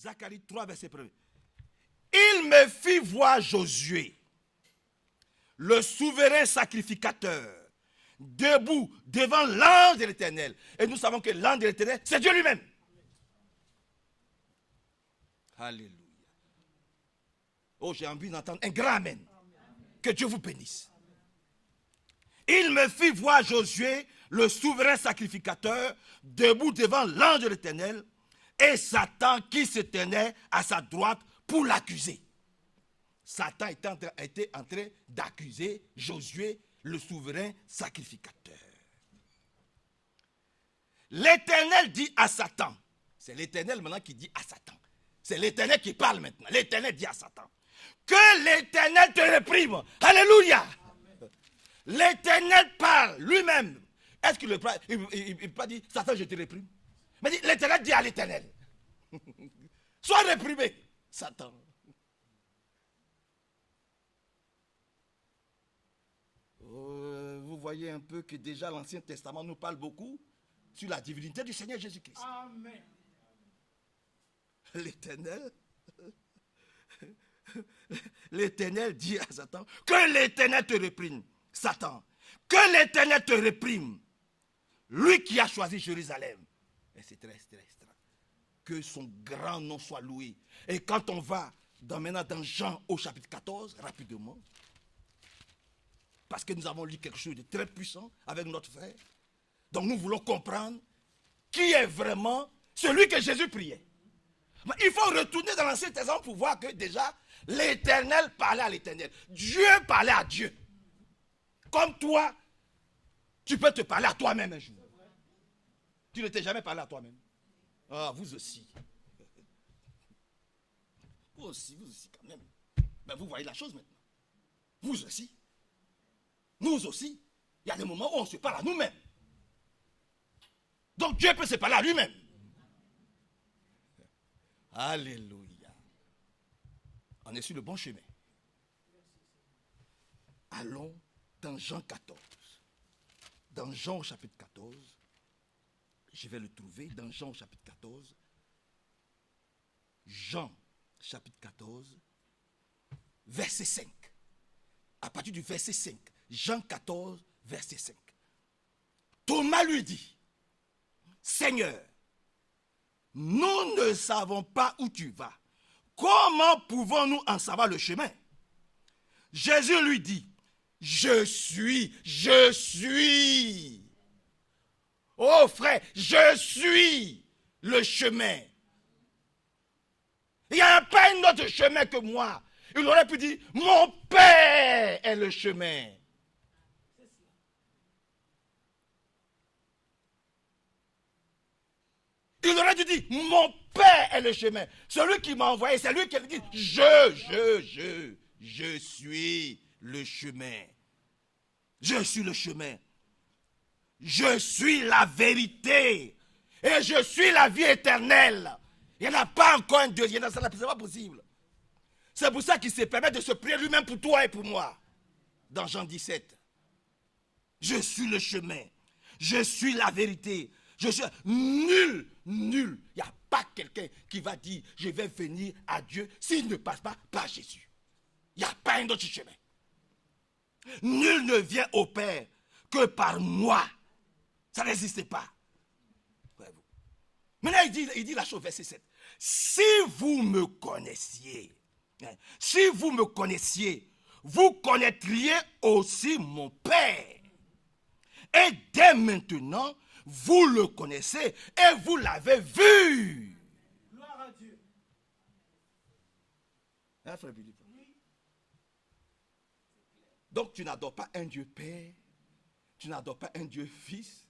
Zacharie 3, verset 1. Il me fit voir Josué, le souverain sacrificateur, debout devant l'ange de l'Éternel. Et nous savons que l'ange de l'Éternel, c'est Dieu lui-même. Alléluia. Oh, j'ai envie d'entendre un grand amen. Que Dieu vous bénisse. Il me fit voir Josué, le souverain sacrificateur, debout devant l'ange de l'Éternel, et Satan qui se tenait à sa droite pour l'accuser. Satan était en train d'accuser Josué, le souverain sacrificateur. L'Éternel dit à Satan, c'est l'Éternel maintenant qui dit à Satan, c'est l'Éternel qui parle maintenant, l'Éternel dit à Satan, que l'Éternel te réprime. Alléluia. L'Éternel parle lui-même. Est-ce qu'il ne peut pas dire, Satan, je te réprime? Mais l'Éternel dit à l'Éternel, sois réprimé, Satan. Vous voyez un peu que déjà l'Ancien Testament nous parle beaucoup sur la divinité du Seigneur Jésus-Christ. Amen. L'Éternel dit à Satan, que l'Éternel te réprime, Satan, que l'Éternel te réprime, lui qui a choisi Jérusalem. Et c'est très extra. Que son grand nom soit loué. Et quand on va maintenant dans Jean au chapitre 14, rapidement, parce que nous avons lu quelque chose de très puissant avec notre frère, donc nous voulons comprendre qui est vraiment celui que Jésus priait. Mais il faut retourner dans l'Ancien Testament pour voir que déjà l'Éternel parlait à l'Éternel. Dieu parlait à Dieu. Comme toi, tu peux te parler à toi-même un jour. Tu ne t'es jamais parlé à toi-même. Ah, vous aussi. Vous aussi quand même. Mais vous voyez la chose maintenant. Vous aussi. Nous aussi. Il y a des moments où on se parle à nous-mêmes. Donc Dieu peut se parler à lui-même. Alléluia. On est sur le bon chemin. Allons dans Jean 14. Dans Jean au chapitre 14. Je vais le trouver dans Jean au chapitre 14. Jean chapitre 14. Verset 5. À partir du verset 5. Jean 14, verset 5. Thomas lui dit, Seigneur, nous ne savons pas où tu vas. Comment pouvons-nous en savoir le chemin? Jésus lui dit, je suis. Oh frère, je suis le chemin. Il n'y a pas un autre chemin que moi. Il aurait pu dire, mon Père est le chemin. Il aurait dû dire, mon Père est le chemin. Celui qui m'a envoyé, c'est lui qui dit, je suis le chemin. Je suis le chemin. Je suis la vérité. Et je suis la vie éternelle. Il n'y en a pas encore un deuxième. Ce n'est pas possible. C'est pour ça qu'il se permet de se prier lui-même pour toi et pour moi. Dans Jean 17. Je suis le chemin. Je suis la vérité. Je suis nul. Il n'y a pas quelqu'un qui va dire je vais venir à Dieu s'il ne passe pas par Jésus. Il n'y a pas un autre chemin. Nul ne vient au Père que par moi. Ça n'existe pas. Maintenant, il dit la chose, verset 7. Si vous me connaissiez, vous connaîtriez aussi mon Père. Et dès maintenant, vous le connaissez et vous l'avez vu. Gloire à Dieu. Hein, frère Philippe? Donc tu n'adores pas un Dieu Père, tu n'adores pas un Dieu Fils,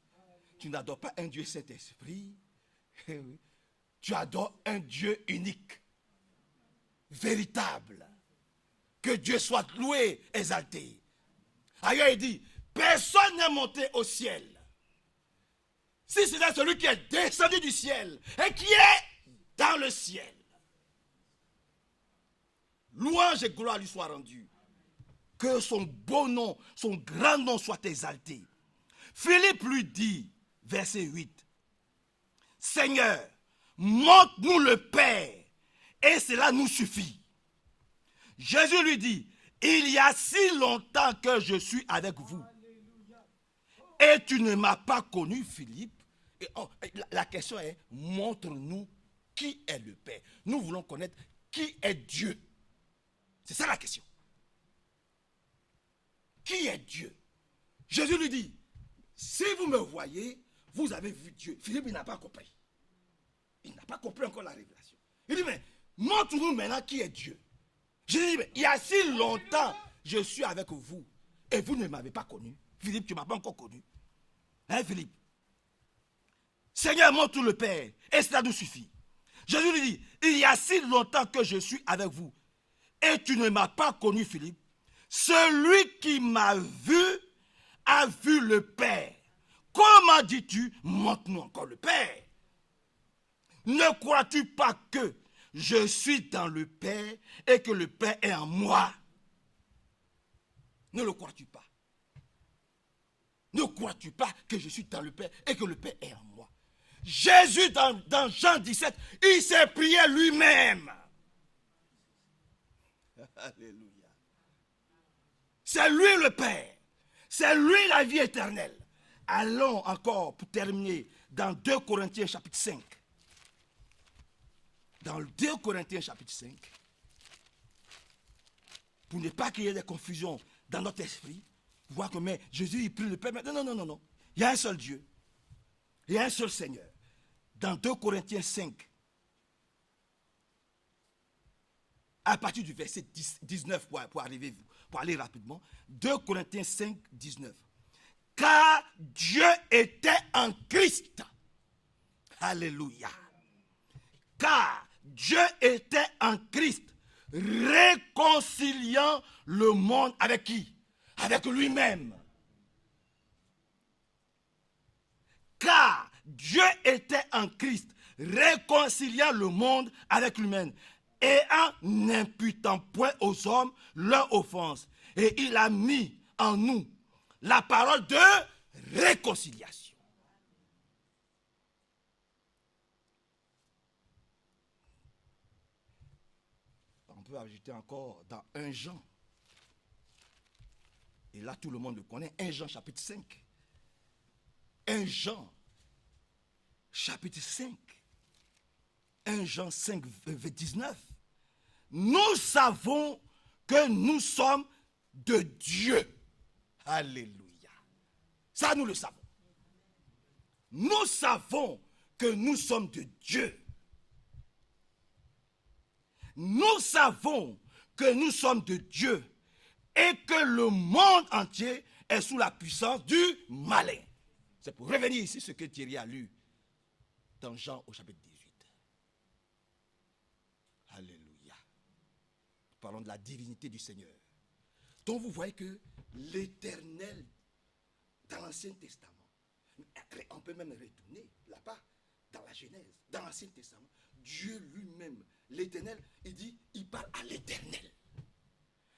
tu n'adores pas un Dieu Saint-Esprit, tu adores un Dieu unique, véritable. Que Dieu soit loué, exalté. Ailleurs il dit, personne n'est monté au ciel. Si c'est celui qui est descendu du ciel et qui est dans le ciel. Louange et gloire lui soient rendues. Que son beau nom, son grand nom soit exalté. Philippe lui dit, verset 8, Seigneur, montre-nous le Père Et cela nous suffit. Jésus lui dit, il y a si longtemps que je suis avec vous. Et tu ne m'as pas connu, Philippe. Et la question est, montre-nous qui est le Père. Nous voulons connaître qui est Dieu. C'est ça la question. Qui est Dieu? Jésus lui dit, si vous me voyez, vous avez vu Dieu. Philippe, il n'a pas compris. Il n'a pas compris encore la révélation. Il dit, mais montre-nous maintenant qui est Dieu. Jésus dit, mais il y a si longtemps, je suis avec vous. Et vous ne m'avez pas connu. Philippe, tu ne m'as pas encore connu. Hein, Philippe? Seigneur, montre le Père. Et cela nous suffit. Jésus lui dit, il y a si longtemps que je suis avec vous. Et tu ne m'as pas connu, Philippe. Celui qui m'a vu a vu le Père. Comment dis-tu, montre-nous encore le Père? Ne crois-tu pas que je suis dans le Père et que le Père est en moi? Ne le crois-tu pas? Ne crois-tu pas que je suis dans le Père et que le Père est en moi? Jésus, dans Jean 17, il s'est prié lui-même. Alléluia. C'est lui le Père. C'est lui la vie éternelle. Allons encore, pour terminer, dans 2 Corinthiens chapitre 5. Dans 2 Corinthiens chapitre 5, pour ne pas qu'il y ait des confusions dans notre esprit, voir que mais Jésus il prie le Père. Non, non, non, non, non. Il y a un seul Dieu. Il y a un seul Seigneur. Dans 2 Corinthiens 5, à partir du verset 19, pour aller rapidement, 2 Corinthiens 5, 19. Car Dieu était en Christ. Alléluia. Car Dieu était en Christ, réconciliant le monde avec qui? Avec lui-même. Car Dieu était en Christ, réconciliant le monde avec lui-même, et en n'imputant point aux hommes leur offense. Et il a mis en nous la parole de réconciliation. On peut ajouter encore dans 1 Jean. Et là, tout le monde le connaît. 1 Jean chapitre 5. 1 Jean chapitre 5. 1 Jean 5, 19. Nous savons que nous sommes de Dieu. Alléluia. Ça, nous le savons. Nous savons que nous sommes de Dieu. Nous savons que nous sommes de Dieu et que le monde entier est sous la puissance du malin. C'est pour revenir ici ce que Thierry a lu dans Jean au chapitre 18. Alléluia. Parlons de la divinité du Seigneur. Donc vous voyez que l'Éternel, dans l'Ancien Testament, on peut même retourner là-bas, dans la Genèse, dans l'Ancien Testament, Dieu lui-même, l'Éternel, il dit, il parle à l'Éternel.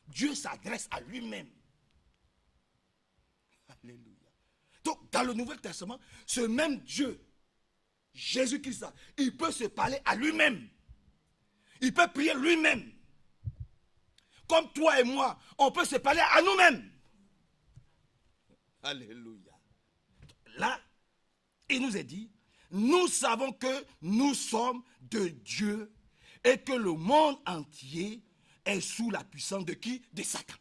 Dieu s'adresse à lui-même. Alléluia. Donc, dans le Nouveau Testament, ce même Dieu, Jésus-Christ, il peut se parler à lui-même. Il peut prier lui-même. Comme toi et moi, on peut se parler à nous-mêmes. Alléluia. Là, il nous est dit, nous savons que nous sommes de Dieu et que le monde entier est sous la puissance de qui? De Satan.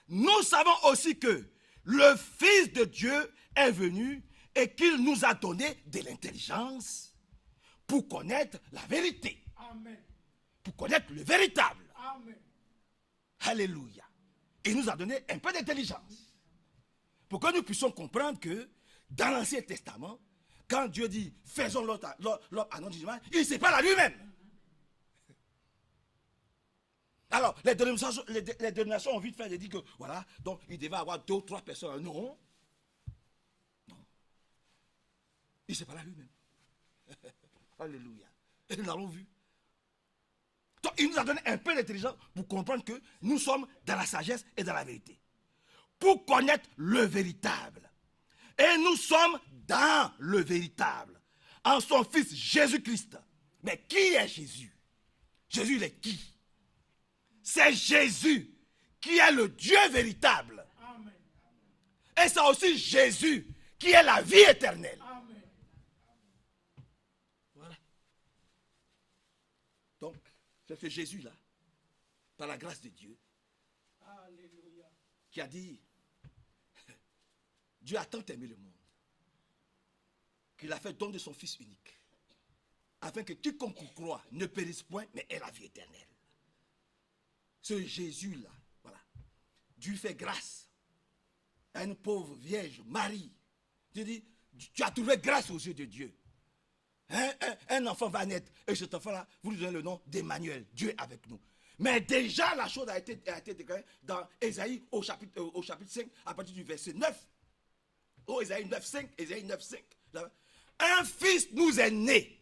Nous savons aussi que le Fils de Dieu est venu et qu'il nous a donné de l'intelligence pour connaître la vérité. Amen. Pour connaître le véritable. Amen. Alléluia. Il nous a donné un peu d'intelligence. Pour que nous puissions comprendre que dans l'Ancien Testament, quand Dieu dit faisons l'homme à notre image, il se parle à lui-même. Alors, les dénominations ont vite fait de dire que voilà, donc il devait avoir 2 ou 3 personnes. Non. Non. Il se parle à lui-même. Alléluia. Et nous l'avons vu. Donc, il nous a donné un peu d'intelligence pour comprendre que nous sommes dans la sagesse et dans la vérité. Pour connaître le véritable. Et nous sommes dans le véritable. En son Fils Jésus-Christ. Mais qui est Jésus? Jésus, il est qui? C'est Jésus qui est le Dieu véritable. Amen. Et c'est aussi Jésus qui est la vie éternelle. Amen. Voilà. Donc, c'est ce Jésus-là, par la grâce de Dieu, Alléluia. qui a dit, Dieu a tant aimé le monde, qu'il a fait don de son Fils unique, afin que quiconque y croit ne périsse point, mais ait la vie éternelle. Ce Jésus-là, voilà, Dieu fait grâce à une pauvre vierge, Marie. Tu dis, tu as trouvé grâce aux yeux de Dieu. Un enfant va naître, et cet enfant-là, vous lui donnez le nom d'Emmanuel, Dieu avec nous. Mais déjà, la chose a été déclarée dans Ésaïe au chapitre 5, à partir du verset 9. Oh, Ésaïe 9,5, Ésaïe 9,5. Un fils nous est né.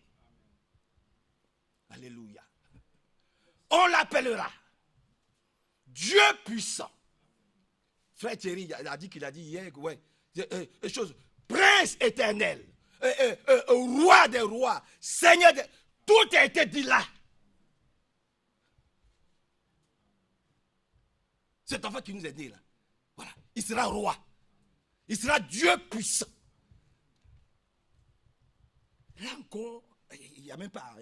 Alléluia. On l'appellera Dieu puissant. Frère Thierry a dit qu'il a dit hier, ouais, chose, prince éternel, roi des rois, seigneur des... Tout a été dit là. Cet enfant qui nous est né là, voilà, il sera roi. Il sera Dieu puissant. Là encore, il n'y a même pas,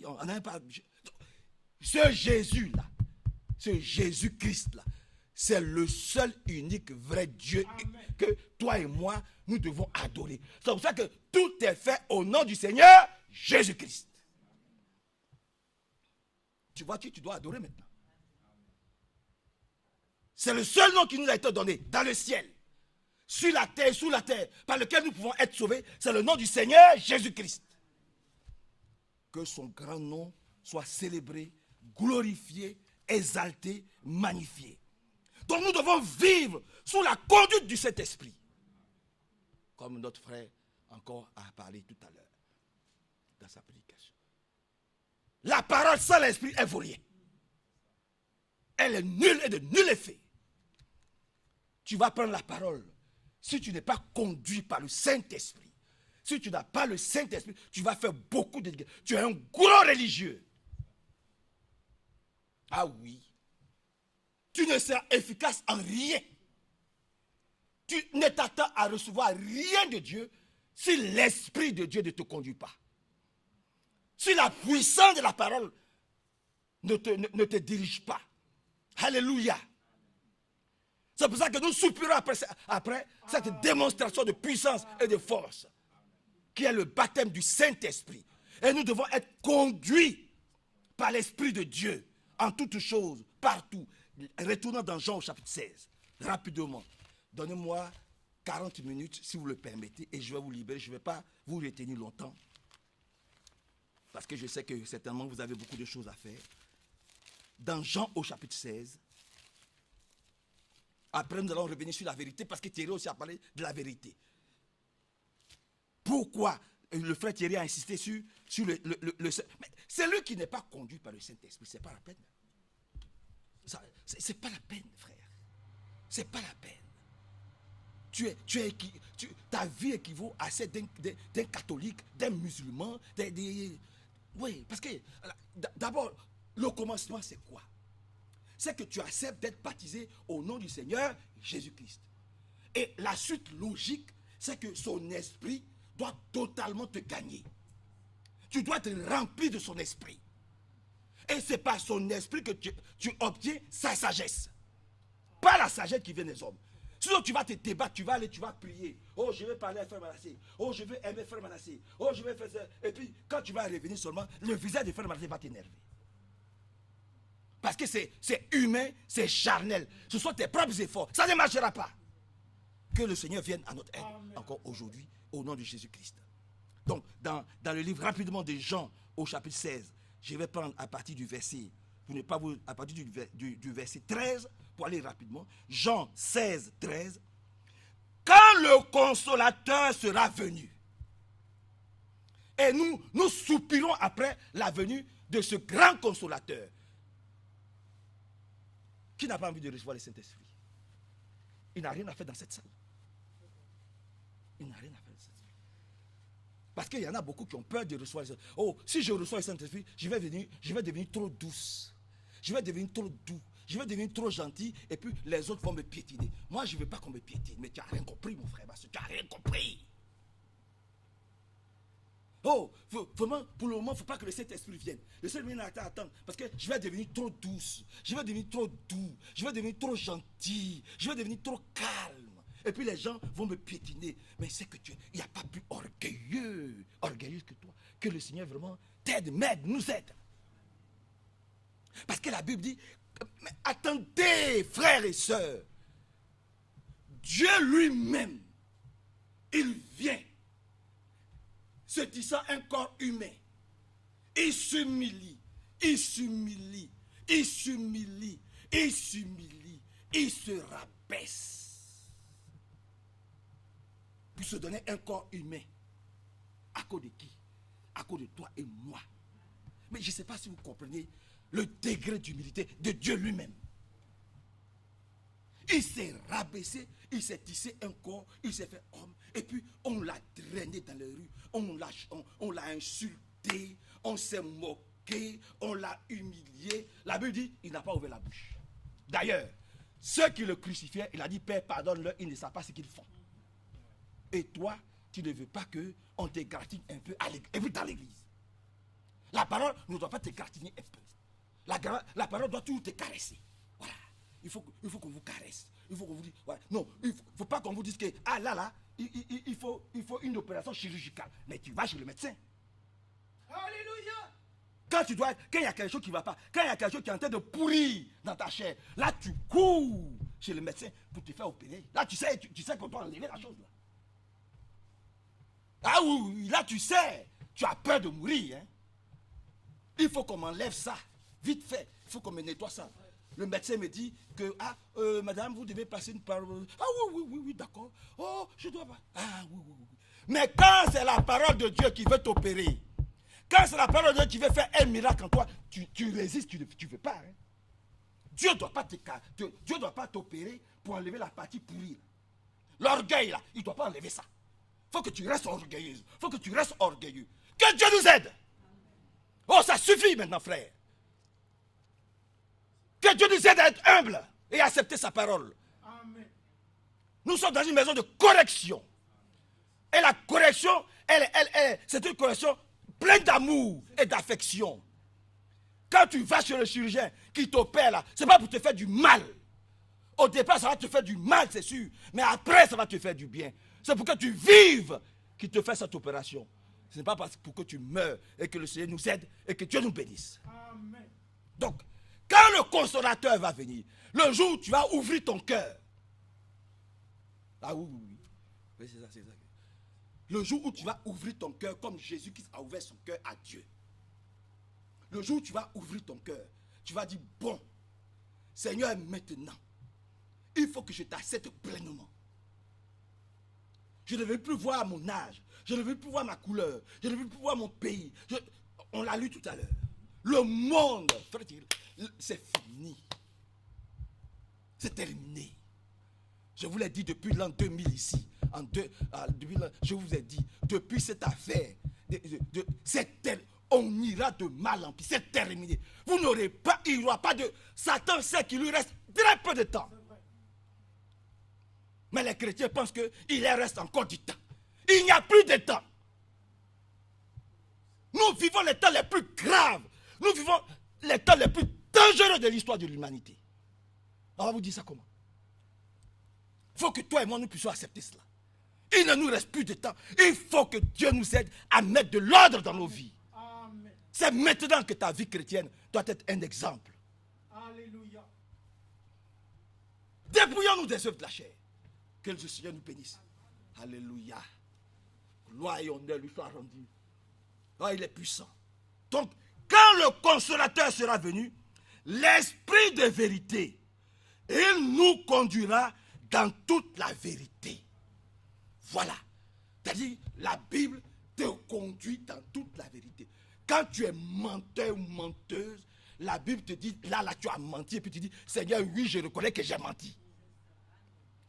on n'a même pas. Ce Jésus-là, ce Jésus-Christ-là, c'est le seul, unique, vrai Dieu. Amen. Que toi et moi, nous devons adorer. C'est pour ça que tout est fait au nom du Seigneur Jésus-Christ. Tu vois qui tu dois adorer maintenant. C'est le seul nom qui nous a été donné dans le ciel, sur la terre, sous la terre, par lequel nous pouvons être sauvés. C'est le nom du Seigneur Jésus-Christ. Que son grand nom soit célébré, glorifié, exalté, magnifié. Donc nous devons vivre sous la conduite du Saint-Esprit. Comme notre frère encore a parlé tout à l'heure dans sa prédication. La parole sans l'Esprit, elle ne vaut rien. Elle est nulle et de nul effet. Tu vas prendre la parole. Si tu n'es pas conduit par le Saint-Esprit, si tu n'as pas le Saint-Esprit, tu vas faire beaucoup de dégâts. Tu es un gros religieux. Ah oui. Tu ne seras efficace en rien. Tu ne t'attends à recevoir rien de Dieu si l'Esprit de Dieu ne te conduit pas. Si la puissance de la parole ne te dirige pas. Alléluia. C'est pour ça que nous soupirons après cette démonstration de puissance et de force, qui est le baptême du Saint-Esprit. Et nous devons être conduits par l'Esprit de Dieu en toutes choses, partout. Retournons dans Jean au chapitre 16, rapidement. Donnez-moi 40 minutes, si vous le permettez, et je vais vous libérer. Je ne vais pas vous retenir longtemps, parce que je sais que certainement vous avez beaucoup de choses à faire. Dans Jean au chapitre 16, après nous allons revenir sur la vérité, parce que Thierry aussi a parlé de la vérité. Pourquoi le frère Thierry a insisté sur le mais c'est lui qui n'est pas conduit par le Saint-Esprit, c'est pas la peine. C'est pas la peine, frère. C'est pas la peine. Ta vie équivaut à celle d'un catholique, d'un musulman, oui, parce que d'abord, le commencement, c'est quoi? C'est que tu acceptes d'être baptisé au nom du Seigneur Jésus-Christ. Et la suite logique, c'est que son esprit doit totalement te gagner. Tu dois être rempli de son esprit. Et c'est par son esprit que tu obtiens sa sagesse. Pas la sagesse qui vient des hommes. Sinon tu vas te débattre, tu vas aller, tu vas prier. Oh, je vais parler à Frère Manassé. Oh, je vais aimer Frère Manassé. Oh, je vais faire ça. Et puis, quand tu vas revenir seulement, le visage de Frère Manassé va t'énerver. Parce que c'est humain, c'est charnel. Ce sont tes propres efforts. Ça ne marchera pas. Que le Seigneur vienne à notre aide. Amen. Encore aujourd'hui, au nom de Jésus-Christ. Donc, dans le livre rapidement de Jean, au chapitre 16, je vais prendre à partir du verset, pour ne pas vous, à partir du verset 13, pour aller rapidement. Jean 16, 13. Quand le consolateur sera venu, et nous soupirons après la venue de ce grand consolateur. Qui n'a pas envie de recevoir le Saint-Esprit? Il n'a rien à faire dans cette salle. Il n'a rien à faire dans cette salle. Parce qu'il y en a beaucoup qui ont peur de recevoir le Saint-Esprit. Oh, si je reçois le Saint-Esprit, je vais devenir trop douce. Je vais devenir trop doux. Je vais devenir trop gentil. Et puis les autres vont me piétiner. Moi, je ne veux pas qu'on me piétine. Mais tu n'as rien compris, mon frère. Parce que tu n'as rien compris. Oh, vraiment, pour le moment, il ne faut pas que le Saint-Esprit vienne. Le Saint-Esprit n'a qu'à attendre. Parce que je vais devenir trop douce. Je vais devenir trop doux. Je vais devenir trop gentil. Je vais devenir trop calme. Et puis les gens vont me piétiner. Mais c'est que il n'y a pas plus orgueilleux que toi. Que le Seigneur vraiment t'aide, m'aide, nous aide. Parce que la Bible dit, mais attendez, frères et sœurs. Dieu lui-même, il vient, se disant un corps humain. Il s'humilie, il s'humilie, il s'humilie, il s'humilie, il se rabaisse. Pour se donner un corps humain. À cause de qui? À cause de toi et moi. Mais je ne sais pas si vous comprenez le degré d'humilité de Dieu lui-même. Il s'est rabaissé, il s'est tissé un corps, il s'est fait homme. Et puis on l'a traîné dans les rues, on l'a insulté, on s'est moqué, on l'a humilié. La Bible dit, il n'a pas ouvert la bouche. D'ailleurs, ceux qui le crucifiaient, il a dit, Père, pardonne-leur, ils ne savent pas ce qu'ils font. Et toi, tu ne veux pas qu'on t'égratine un peu et puis dans l'église. La parole ne doit pas t'égratiner un peu. La parole doit toujours te caresser. Voilà. Il faut qu'on vous caresse. Il faut qu'on vous dise. Voilà. Non, il ne faut pas qu'on vous dise que, ah là, il faut une opération chirurgicale. Mais tu vas chez le médecin. Alléluia. Quand il y a quelque chose qui ne va pas, quand il y a quelque chose qui est en train de pourrir dans ta chair, là tu cours chez le médecin pour te faire opérer. Là tu sais qu'on doit enlever la chose là. Ah oui, là tu sais, tu as peur de mourir. Hein? Il faut qu'on m'enlève ça, vite fait. Il faut qu'on me nettoie ça. Le médecin me dit que, madame, vous devez passer une parole. Ah oui, d'accord. Oh, je dois pas. Ah oui. Mais quand c'est la parole de Dieu qui veut t'opérer, quand c'est la parole de Dieu qui veut faire un miracle en toi, tu résistes, tu ne veux pas. Hein? Dieu ne doit pas t'opérer pour enlever la partie pourrie. L'orgueil, là, il ne doit pas enlever ça. Il faut que tu restes orgueilleuse. Il faut que tu restes orgueilleux. Que Dieu nous aide. Oh, ça suffit maintenant, frère. Que Dieu nous aide à être humble et à accepter sa parole. Amen. Nous sommes dans une maison de correction. Et la correction, c'est une correction pleine d'amour et d'affection. Quand tu vas chez le chirurgien qui t'opère là, ce n'est pas pour te faire du mal. Au départ, ça va te faire du mal, c'est sûr. Mais après, ça va te faire du bien. C'est pour que tu vives qu'il te fait cette opération. Ce n'est pas pour que tu meurs et que le Seigneur nous aide et que Dieu nous bénisse. Amen. Donc, quand le consolateur va venir, le jour où tu vas ouvrir ton cœur. Ah oui. Oui, c'est ça. Le jour où tu vas ouvrir ton cœur comme Jésus-Christ a ouvert son cœur à Dieu. Le jour où tu vas ouvrir ton cœur, tu vas dire, bon, Seigneur, maintenant, il faut que je t'accepte pleinement. Je ne veux plus voir mon âge. Je ne veux plus voir ma couleur. Je ne veux plus voir mon pays. On l'a lu tout à l'heure. Le monde, c'est fini. C'est terminé. Je vous l'ai dit depuis l'an 2000 ici. Je vous ai dit, depuis cette affaire, on ira de mal en pis. C'est terminé. Vous n'aurez pas, il n'y aura pas de... Satan sait qu'il lui reste très peu de temps. Mais les chrétiens pensent qu'il leur reste encore du temps. Il n'y a plus de temps. Nous vivons les temps les plus graves. Nous vivons les temps les plus dangereux de l'histoire de l'humanité. On va vous dire ça comment? Il faut que toi et moi nous puissions accepter cela. Il ne nous reste plus de temps. Il faut que Dieu nous aide à mettre de l'ordre dans nos vies. Amen. C'est maintenant que ta vie chrétienne doit être un exemple. Alléluia. Dépouillons-nous des œuvres de la chair. Que le Seigneur nous bénisse. Alléluia. Gloire et honneur lui soit rendu. Oh, il est puissant. Donc, quand le consolateur sera venu, l'esprit de vérité, il nous conduira dans toute la vérité. Voilà. C'est-à-dire, la Bible te conduit dans toute la vérité. Quand tu es menteur ou menteuse, la Bible te dit, là, tu as menti, et puis tu dis, Seigneur, oui, je reconnais que j'ai menti.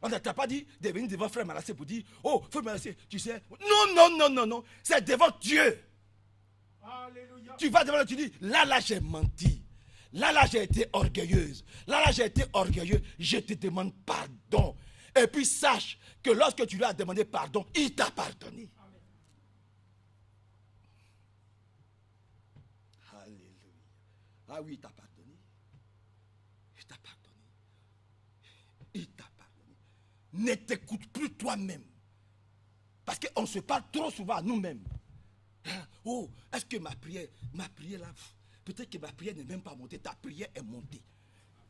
On ne t'a pas dit de venir devant frère Manassé pour dire, oh, frère Manassé, tu sais. Non, non, non, non, non. C'est devant Dieu. Alléluia. Tu vas devant Dieu, tu dis, là, j'ai menti. Là, j'ai été orgueilleuse. Là, j'ai été orgueilleux. Je te demande pardon. Et puis sache que lorsque tu lui as demandé pardon, il t'a pardonné. Amen. Alléluia. Ah oui, il t'a pardonné. Il t'a pardonné. Il t'a pardonné. Ne t'écoute plus toi-même. Parce qu'on se parle trop souvent à nous-mêmes. Hein? Oh, est-ce que ma prière là, peut-être que ma prière n'est même pas montée. Ta prière est montée.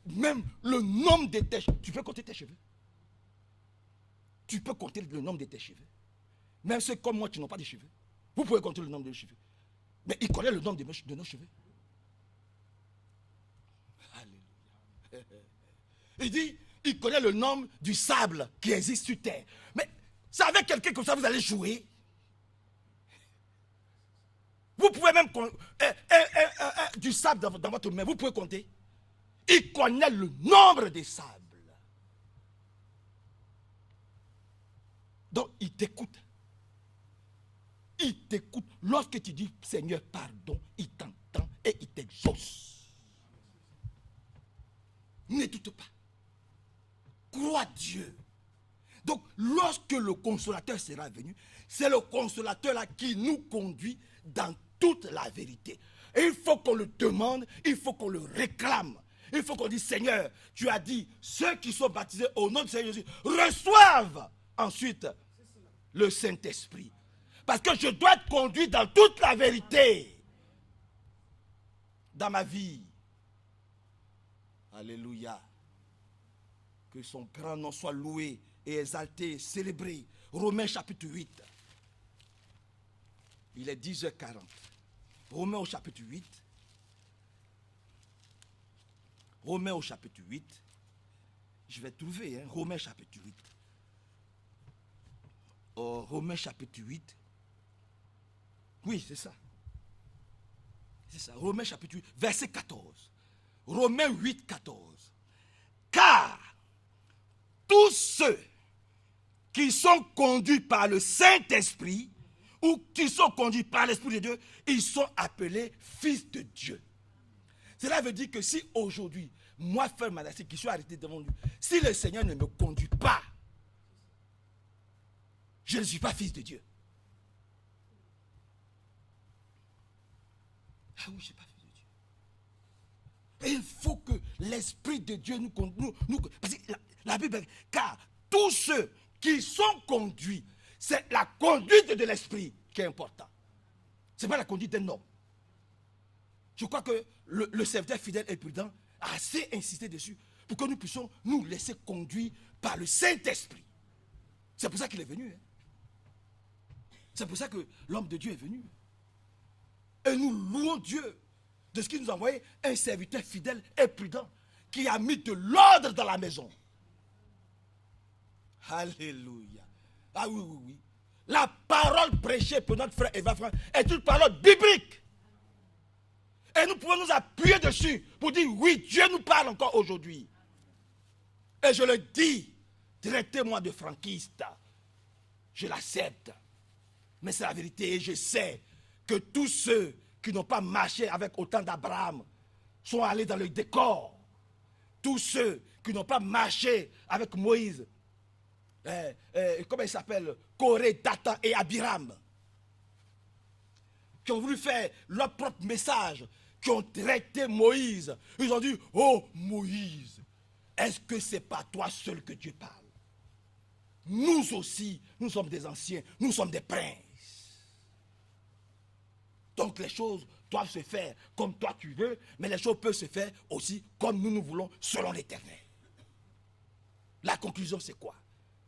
Même le nombre de tes cheveux. Tu peux compter tes cheveux. Tu peux compter le nombre de tes cheveux. Même ceux comme moi qui n'ont pas de cheveux. Vous pouvez compter le nombre de cheveux. Mais il connaît le nombre de nos cheveux. Alléluia. Il dit, il connaît le nombre du sable qui existe sur terre. Mais c'est avec quelqu'un comme ça vous allez jouer. Vous pouvez même du sable dans votre main, vous pouvez compter. Il connaît le nombre des sables. Donc il t'écoute. Il t'écoute. Lorsque tu dis Seigneur, pardon, il t'entend et il t'exauce. Ne doute pas. Crois Dieu. Donc, lorsque le consolateur sera venu, c'est le consolateur là qui nous conduit dans toute la vérité. Et il faut qu'on le demande, il faut qu'on le réclame. Il faut qu'on dise, Seigneur, tu as dit, ceux qui sont baptisés au nom de Seigneur Jésus reçoivent ensuite le Saint-Esprit. Parce que je dois être conduit dans toute la vérité dans ma vie. Alléluia. Que son grand nom soit loué et exalté, célébré. Romains chapitre 8. Il est 10h40. Romains au chapitre 8. Romains au chapitre 8. Je vais trouver, hein, Romains chapitre 8. Oh, Romains chapitre 8. Oui, c'est ça. C'est ça. Romains chapitre 8, verset 14. Romains 8, 14. Car tous ceux qui sont conduits par le Saint-Esprit ou qui sont conduits par l'Esprit de Dieu, ils sont appelés fils de Dieu. Cela veut dire que si aujourd'hui, moi, frère Manassé, qui suis arrêté devant lui, si le Seigneur ne me conduit pas, je ne suis pas fils de Dieu. Ah oui, je ne suis pas fils de Dieu. Et il faut que l'Esprit de Dieu nous conduise. Parce que la Bible, car tous ceux qui sont conduits, c'est la conduite de l'Esprit qui est importante. Ce n'est pas la conduite d'un homme. Je crois que le serviteur fidèle et prudent a assez insisté dessus pour que nous puissions nous laisser conduire par le Saint-Esprit. C'est pour ça qu'il est venu. Hein. C'est pour ça que l'homme de Dieu est venu. Et nous louons Dieu de ce qu'il nous a envoyé un serviteur fidèle et prudent qui a mis de l'ordre dans la maison. Alléluia. Ah oui, oui, oui. La parole prêchée pour notre frère Eva Franck est une parole biblique. Et nous pouvons nous appuyer dessus pour dire oui, Dieu nous parle encore aujourd'hui. Et je le dis, traitez-moi de franquiste. Je l'accepte. Mais c'est la vérité et je sais que tous ceux qui n'ont pas marché avec autant d'Abraham sont allés dans le décor. Tous ceux qui n'ont pas marché avec Moïse, comment il s'appelle, Corée, Dathan et Abiram, qui ont voulu faire leur propre message, qui ont traité Moïse. Ils ont dit, oh Moïse, est-ce que c'est pas toi seul que Dieu parle? Nous aussi, nous sommes des anciens, nous sommes des princes. Donc les choses doivent se faire comme toi tu veux, mais les choses peuvent se faire aussi comme nous voulons, selon l'Éternel. La conclusion c'est quoi?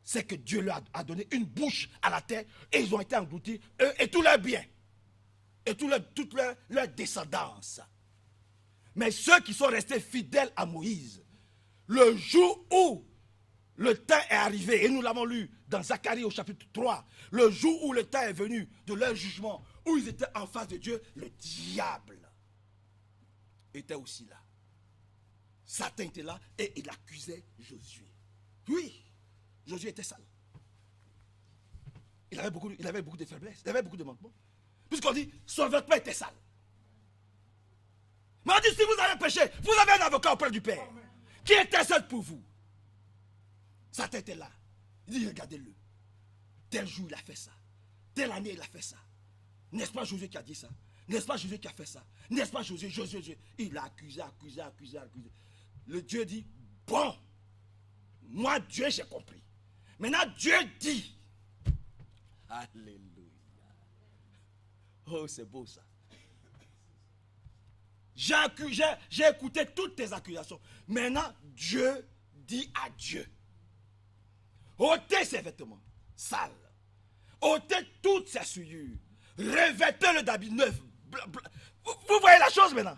C'est que Dieu leur a donné une bouche à la terre et ils ont été engloutis, eux et tous leurs biens, et toute leur descendance. Mais ceux qui sont restés fidèles à Moïse, le jour où le temps est arrivé, et nous l'avons lu dans Zacharie au chapitre 3, le jour où le temps est venu de leur jugement, où ils étaient en face de Dieu, le diable était aussi là. Satan était là et il accusait Josué. Oui, Josué était sale. Il avait beaucoup de faiblesses, il avait beaucoup de manquements. Puisqu'on dit, son vêtement était sale. Mais on dit, si vous avez péché, vous avez un avocat auprès du Père. Qui intercède pour vous. Sa tête est là. Il dit, regardez-le. Tel jour, il a fait ça. Telle année, il a fait ça. N'est-ce pas Josué qui a dit ça? N'est-ce pas Josué qui a fait ça? N'est-ce pas Josué? Il a accusé. Le Dieu dit, bon, moi, Dieu, j'ai compris. Maintenant, Dieu dit, alléluia. Oh, c'est beau ça. J'ai écouté toutes tes accusations. Maintenant, Dieu dit à Dieu, ôtez ses vêtements sales, ôtez toutes ses souillures, revêtez-le d'habits neufs. Vous voyez la chose maintenant?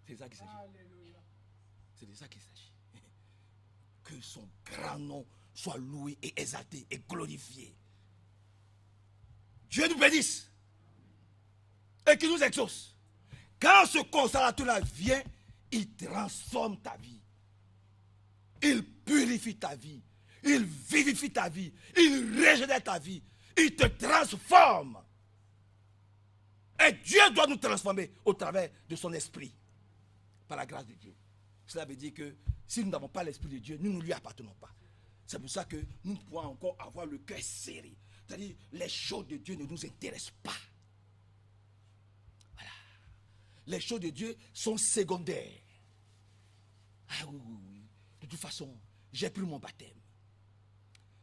C'est de ça qu'il s'agit. C'est de ça qu'il s'agit. Que son grand nom soit loué et exalté et glorifié. Dieu nous bénisse et qu'il nous exauce. Quand ce consolateur-là vient, il transforme ta vie. Il purifie ta vie. Il vivifie ta vie. Il régénère ta vie. Il te transforme. Et Dieu doit nous transformer au travers de son esprit. Par la grâce de Dieu. Cela veut dire que si nous n'avons pas l'esprit de Dieu, nous ne lui appartenons pas. C'est pour ça que nous pouvons encore avoir le cœur serré. C'est-à-dire, les choses de Dieu ne nous intéressent pas. Voilà. Les choses de Dieu sont secondaires. Ah oui, oui, oui. De toute façon, j'ai pris mon baptême.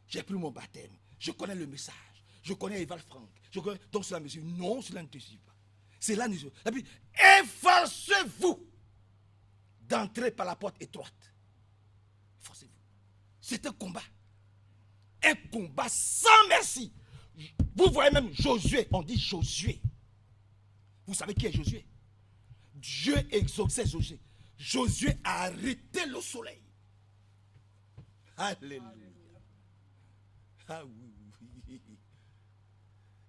Je connais le message. Je connais Eval Franck. Donc cela me suit. Non, cela ne te suit pas. Cela ne suit pas. Et puis, efforcez-vous d'entrer par la porte étroite. Efforcez-vous. C'est un combat. Un combat sans merci. Vous voyez même Josué. On dit Josué. Vous savez qui est Josué? Dieu exauçait Josué. Josué a arrêté le soleil. Alléluia. Ah oui.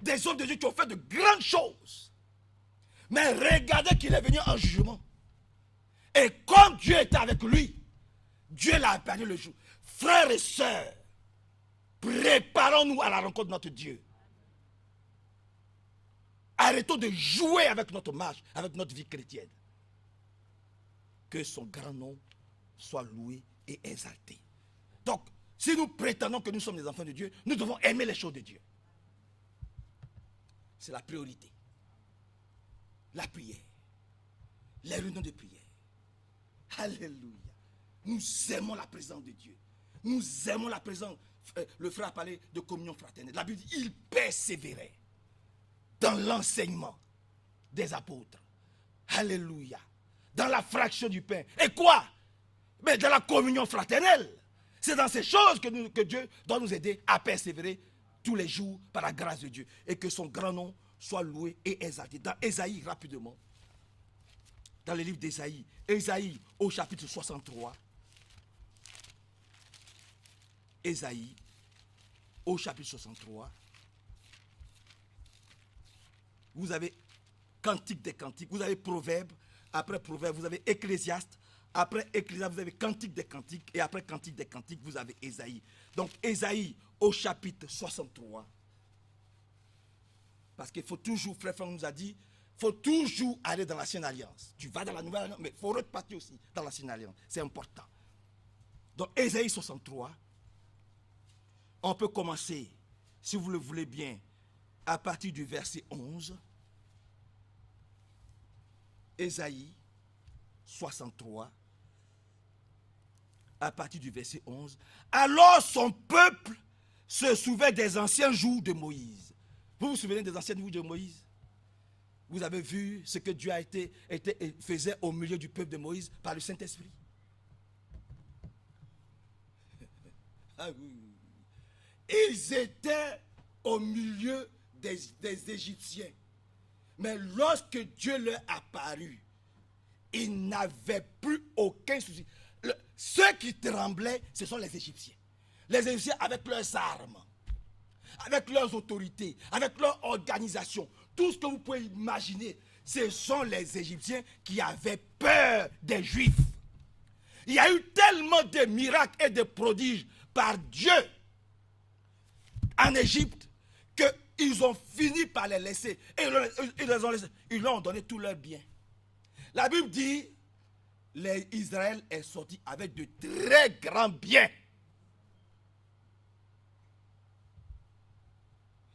Des hommes de Dieu qui ont fait de grandes choses. Mais regardez qu'il est venu en jugement. Et comme Dieu était avec lui, Dieu l'a épargné le jour. Frères et sœurs, préparons-nous à la rencontre de notre Dieu. Arrêtons de jouer avec notre marche, avec notre vie chrétienne. Que son grand nom soit loué et exalté. Donc, si nous prétendons que nous sommes des enfants de Dieu, nous devons aimer les choses de Dieu. C'est la priorité. La prière. Les réunions de prière. Alléluia. Nous aimons la présence de Dieu. Nous aimons la présence. Le frère a parlé de communion fraternelle. La Bible dit, il persévérait dans l'enseignement des apôtres. Alléluia. Dans la fraction du pain. Et quoi? Mais dans la communion fraternelle. C'est dans ces choses que Dieu doit nous aider à persévérer tous les jours par la grâce de Dieu. Et que son grand nom soit loué et exalté. Dans Ésaïe, rapidement. Dans le livre d'Ésaïe. Ésaïe au chapitre 63. Ésaïe au chapitre 63. Vous avez Cantique des Cantiques. Vous avez Proverbe. Après Proverbe, vous avez Ecclésiaste. Après Ecclésiaste, vous avez Cantique des Cantiques. Et après Cantique des Cantiques, vous avez Ésaïe. Donc Ésaïe au chapitre 63. Parce qu'il faut toujours, frère Franck nous a dit, il faut toujours aller dans l'ancienne alliance. Tu vas dans la nouvelle alliance, mais il faut repartir aussi dans l'ancienne alliance. C'est important. Donc Ésaïe 63. On peut commencer, si vous le voulez bien, à partir du verset 11. Ésaïe 63. À partir du verset 11. Alors son peuple se souvient des anciens jours de Moïse. Vous vous souvenez des anciens jours de Moïse? Vous avez vu ce que Dieu faisait au milieu du peuple de Moïse par le Saint-Esprit. Ah oui. Ils étaient au milieu des Égyptiens. Mais lorsque Dieu leur apparut, ils n'avaient plus aucun souci. Ceux qui tremblaient, ce sont les Égyptiens. Les Égyptiens avec leurs armes, avec leurs autorités, avec leur organisation, tout ce que vous pouvez imaginer, ce sont les Égyptiens qui avaient peur des Juifs. Il y a eu tellement de miracles et de prodiges par Dieu en Égypte qu'ils ont fini par les laisser. Et ils les ont laissés. Ils leur ont donné tous leurs biens. La Bible dit, Israël est sorti avec de très grands biens.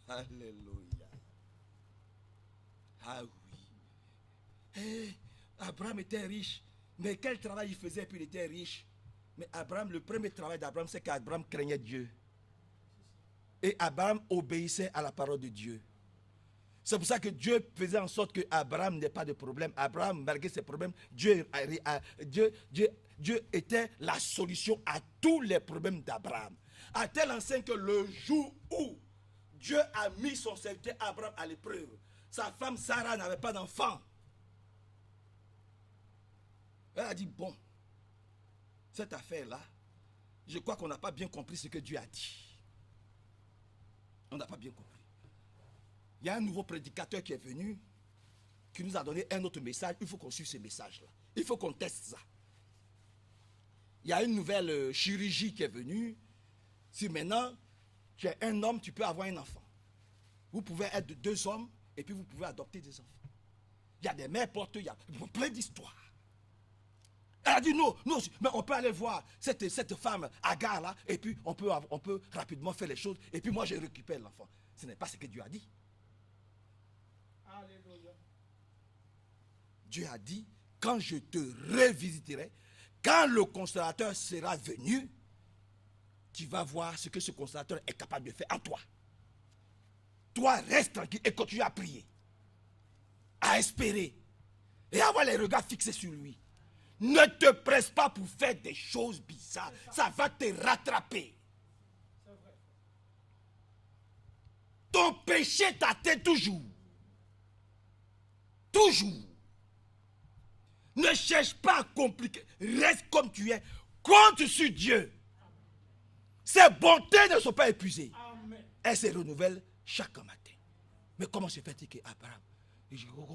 Alléluia. Ah oui. Et Abraham était riche. Mais quel travail il faisait puis il était riche. Mais Abraham, le premier travail d'Abraham, c'est qu'Abraham craignait Dieu. Et Abraham obéissait à la parole de Dieu. C'est pour ça que Dieu faisait en sorte que Abraham n'ait pas de problème. Abraham, malgré ses problèmes, Dieu était la solution à tous les problèmes d'Abraham. À tel enseigne que le jour où Dieu a mis son serviteur Abraham à l'épreuve, sa femme Sarah n'avait pas d'enfant. Elle a dit, bon, cette affaire-là, je crois qu'on n'a pas bien compris ce que Dieu a dit. On n'a pas bien compris. Il y a un nouveau prédicateur qui est venu, qui nous a donné un autre message. Il faut qu'on suive ce message-là. Il faut qu'on teste ça. Il y a une nouvelle chirurgie qui est venue. Si maintenant, tu es un homme, tu peux avoir un enfant. Vous pouvez être deux hommes et puis vous pouvez adopter des enfants. Il y a des mères porteuses, il y a plein d'histoires. Elle a dit non, mais on peut aller voir cette femme Agar là, et puis on peut rapidement faire les choses, et puis moi je récupère l'enfant. Ce n'est pas ce que Dieu a dit. Alléluia. Dieu a dit, quand je te revisiterai, quand le consolateur sera venu, tu vas voir ce que ce consolateur est capable de faire en toi. Toi, reste tranquille et continue à prier, à espérer, et avoir les regards fixés sur lui. Ne te presse pas pour faire des choses bizarres. Ça va te rattraper. Ton péché t'atteint toujours. Toujours. Ne cherche pas à compliquer. Reste comme tu es. Compte sur Dieu. Ses bontés ne sont pas épuisées. Amen. Elles se renouvellent chaque matin. Mais comment se fait-il qu'Abraham,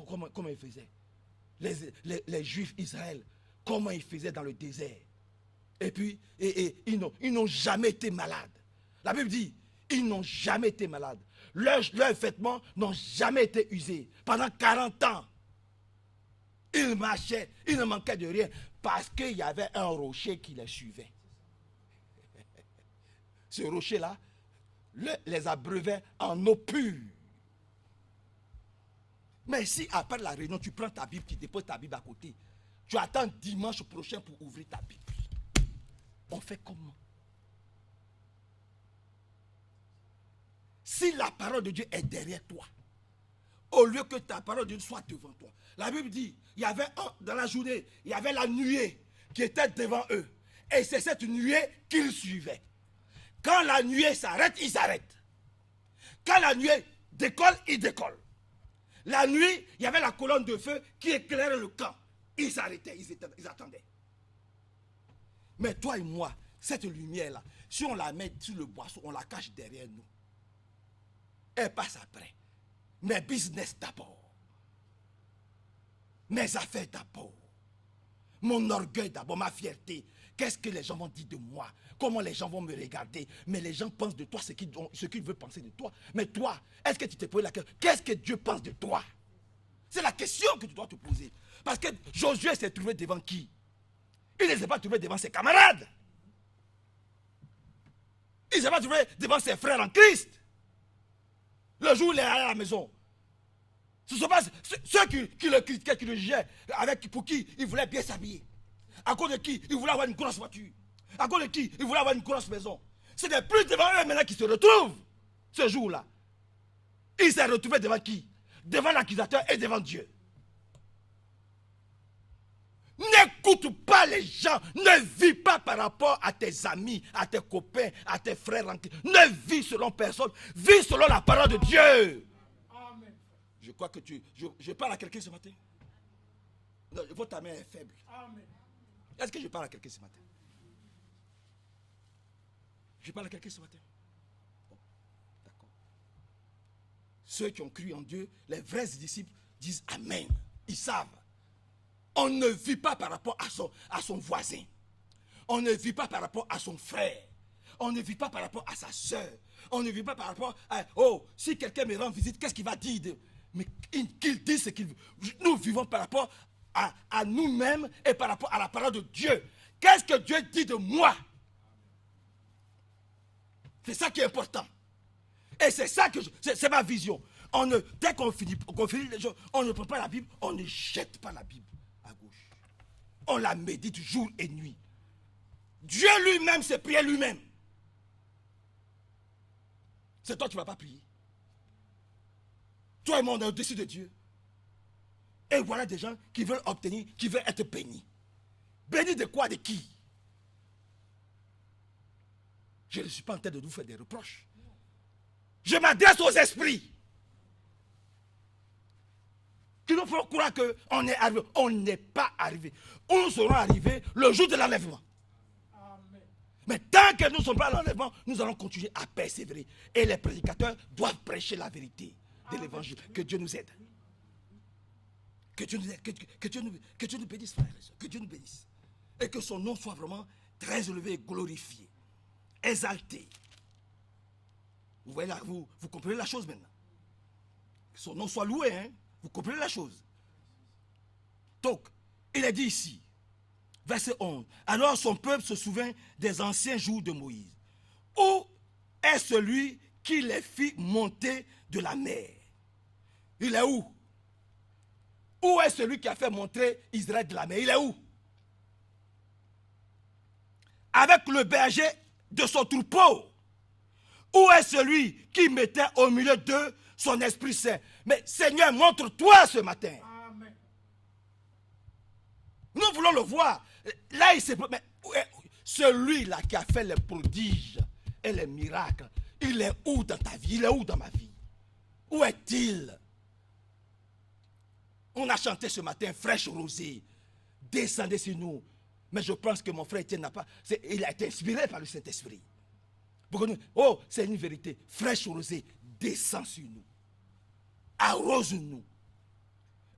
comment il faisait? Les Juifs Israël, comment ils faisaient dans le désert. Et puis, ils n'ont jamais été malades. La Bible dit, ils n'ont jamais été malades. Leurs vêtements n'ont jamais été usés. Pendant 40 ans, ils marchaient, ils ne manquaient de rien, parce qu'il y avait un rocher qui les suivait. Ce rocher-là les abreuvait en eau pure. Mais si après la réunion, tu prends ta Bible, tu déposes ta Bible à côté, tu attends dimanche prochain pour ouvrir ta Bible. On fait comment? Si la parole de Dieu est derrière toi, au lieu que ta parole de Dieu soit devant toi. La Bible dit, il y avait dans la journée, il y avait la nuée qui était devant eux. Et c'est cette nuée qu'ils suivaient. Quand la nuée s'arrête, ils s'arrêtent. Quand la nuée décolle, ils décollent. La nuit, il y avait la colonne de feu qui éclairait le camp. Ils s'arrêtaient, ils attendaient. Mais toi et moi, cette lumière-là, si on la met sur le boisseau, on la cache derrière nous. Elle passe après. Mes business d'abord. Mes affaires d'abord. Mon orgueil d'abord, ma fierté. Qu'est-ce que les gens vont dire de moi? Comment les gens vont me regarder? Mais les gens pensent de toi ce qu'ils veulent penser de toi. Mais toi, est-ce que tu t'es posé la question? Qu'est-ce que Dieu pense de toi? C'est la question que tu dois te poser. Parce que Josué s'est trouvé devant qui? Il ne s'est pas trouvé devant ses camarades. Il ne s'est pas trouvé devant ses frères en Christ. Le jour où il est allé à la maison, ce ne sont pas ceux qui le critiquaient, qui le jugeaient, pour qui il voulait bien s'habiller. À cause de qui il voulait avoir une grosse voiture. À cause de qui il voulait avoir une grosse maison. Ce n'est plus devant eux maintenant qu'ils se retrouvent. Ce jour-là, il s'est retrouvé devant qui? Devant l'accusateur et devant Dieu. N'écoute pas les gens. Ne vis pas par rapport à tes amis, à tes copains, à tes frères. Ne vis selon personne. Vis selon la parole de Dieu. Amen. Je crois que je parle à quelqu'un ce matin. Non, votre main est faible. Amen. Est-ce que je parle à quelqu'un ce matin? Je parle à quelqu'un ce matin? Bon, d'accord. Ceux qui ont cru en Dieu, les vrais disciples, disent Amen. Ils savent. On ne vit pas par rapport à son voisin. On ne vit pas par rapport à son frère. On ne vit pas par rapport à sa soeur. On ne vit pas par rapport à... Oh, si quelqu'un me rend visite, qu'est-ce qu'il va dire? Mais qu'il dise ce qu'il veut. Nous vivons par rapport à nous-mêmes et par rapport à la parole de Dieu. Qu'est-ce que Dieu dit de moi? C'est ça qui est important. Et c'est ça que c'est ma vision. Dès qu'on finit les choses, on ne prend pas la Bible, on ne jette pas la Bible à gauche. On la médite jour et nuit. Dieu lui-même s'est prié lui-même. C'est toi qui ne vas pas prier. Toi et moi, on est au-dessus de Dieu. Et voilà des gens qui veulent obtenir, qui veulent être bénis. Bénis de quoi, de qui? Je ne suis pas en train de vous faire des reproches. Je m'adresse aux esprits qui nous font croire qu'on est arrivé. On n'est pas arrivé. Nous serons arrivés le jour de l'enlèvement. Mais tant que nous ne sommes pas à l'enlèvement, nous allons continuer à persévérer. Et les prédicateurs doivent prêcher la vérité de l'évangile. Que Dieu nous aide. Que Dieu nous aide. Que Dieu nous bénisse, frères et sœurs. Que Dieu nous bénisse. Et que son nom soit vraiment très élevé et glorifié. Exalté. Vous voyez là, vous comprenez la chose maintenant. Que son nom soit loué, hein. Vous comprenez la chose. Donc, il est dit ici, verset 11. Alors son peuple se souvint des anciens jours de Moïse. Où est celui qui les fit monter de la mer? Il est où? Où est celui qui a fait monter Israël de la mer? Il est où? Avec le berger de son troupeau. Où est celui qui mettait au milieu d'eux son Esprit Saint? Mais Seigneur, montre-toi ce matin. Amen. Nous voulons le voir. Là, il s'est... Mais celui-là qui a fait les prodiges et les miracles, il est où dans ta vie? Il est où dans ma vie? Où est-il? On a chanté ce matin, fraîche rosée. Descendez sur nous. Mais je pense que mon frère Étienne n'a pas... Il a été inspiré par le Saint-Esprit. Oh, c'est une vérité. Fraîche rosée, descend sur nous. Arrose-nous.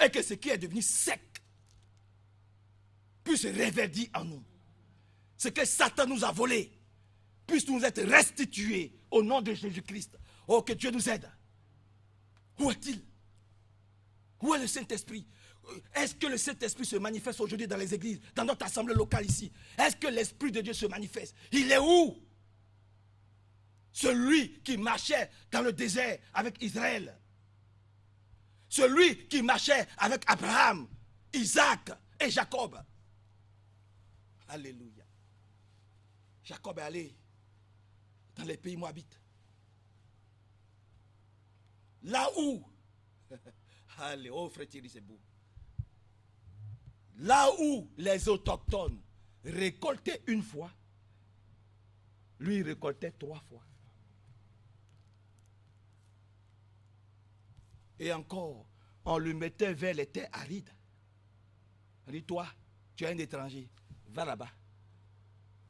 Et que ce qui est devenu sec puisse reverdir en nous. Ce que Satan nous a volé puisse nous être restitué au nom de Jésus-Christ. Oh, que Dieu nous aide. Où est-il? Où est le Saint-Esprit? Est-ce que le Saint-Esprit se manifeste aujourd'hui dans les églises, dans notre assemblée locale ici? Est-ce que l'Esprit de Dieu se manifeste? Il est où? Celui qui marchait dans le désert avec Israël. Celui qui marchait avec Abraham, Isaac et Jacob. Alléluia. Jacob est allé dans les pays moabites. Là où, allez, oh frère Thierry, c'est beau. Là où les autochtones récoltaient une fois, lui récoltait 3 fois. Et encore, on le mettait vers les terres arides. On dit, toi, tu es un étranger, va là-bas.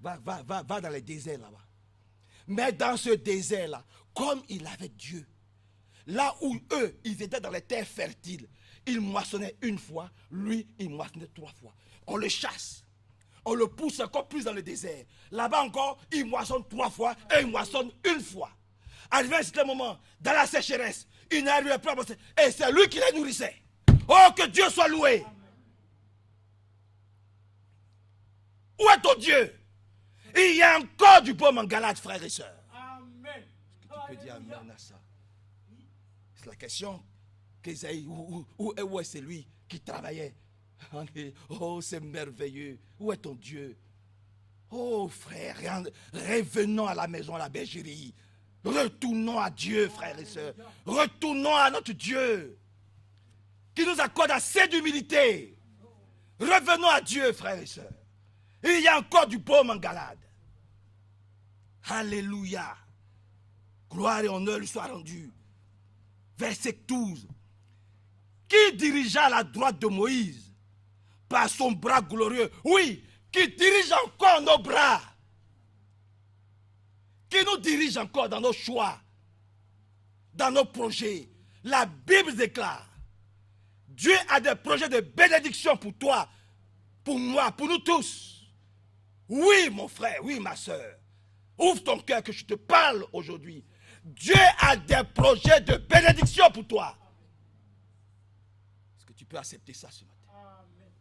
Va dans les déserts là-bas. Mais dans ce désert-là, comme il avait Dieu, là où eux, ils étaient dans les terres fertiles, ils moissonnaient une fois, lui, il moissonnait 3 fois. On le chasse. On le pousse encore plus dans le désert. Là-bas encore, il moissonne 3 fois et il moissonne une fois. Arrivé à un certain moment, dans la sécheresse, il n'arrivait pas à bosser. Et c'est lui qui les nourrissait. Oh, que Dieu soit loué. Où est ton Dieu? Il y a encore du baume en Galate, frères et sœurs. Amen. Tu peux dire amen à ça. C'est la question qu'Esaïe, où est celui qui travaillait? Oh, c'est merveilleux. Où est ton Dieu? Oh, frère, revenons à la maison, à la bergerie. Retournons à Dieu, frères et sœurs. Retournons à notre Dieu qui nous accorde assez d'humilité. Revenons à Dieu, frères et sœurs. Il y a encore du baume en Galade. Alléluia. Gloire et honneur lui soient rendus. Verset 12. Qui dirigea la droite de Moïse par son bras glorieux? Oui, qui dirige encore nos bras. Qui nous dirige encore dans nos choix, dans nos projets. La Bible déclare, Dieu a des projets de bénédiction pour toi, pour moi, pour nous tous. Oui, mon frère, oui, ma soeur. Ouvre ton cœur que je te parle aujourd'hui. Dieu a des projets de bénédiction pour toi. Est-ce que tu peux accepter ça ce matin? Amen.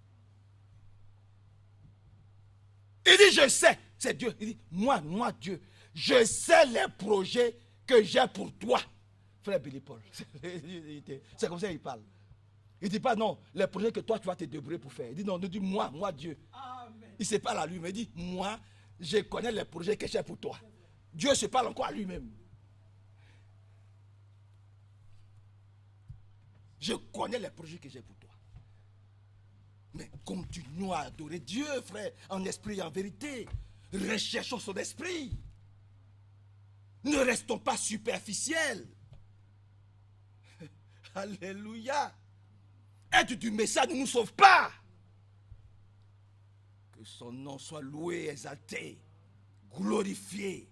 Il dit, je sais, c'est Dieu. Il dit, moi, Dieu, je sais les projets que j'ai pour toi. Frère Billy Paul, c'est comme ça qu'il parle. Il ne dit pas, non, les projets que toi, tu vas te débrouiller pour faire. Il dit, non, il dit, moi, Dieu. Amen. Il se parle à lui, mais il dit, moi, je connais les projets que j'ai pour toi. Dieu se parle encore à lui-même. Je connais les projets que j'ai pour toi. Mais continuons à adorer Dieu, frère, en esprit et en vérité. Recherchons son esprit. Ne restons pas superficiels. Alléluia. Être du message ne nous sauve pas. Que son nom soit loué, exalté, glorifié.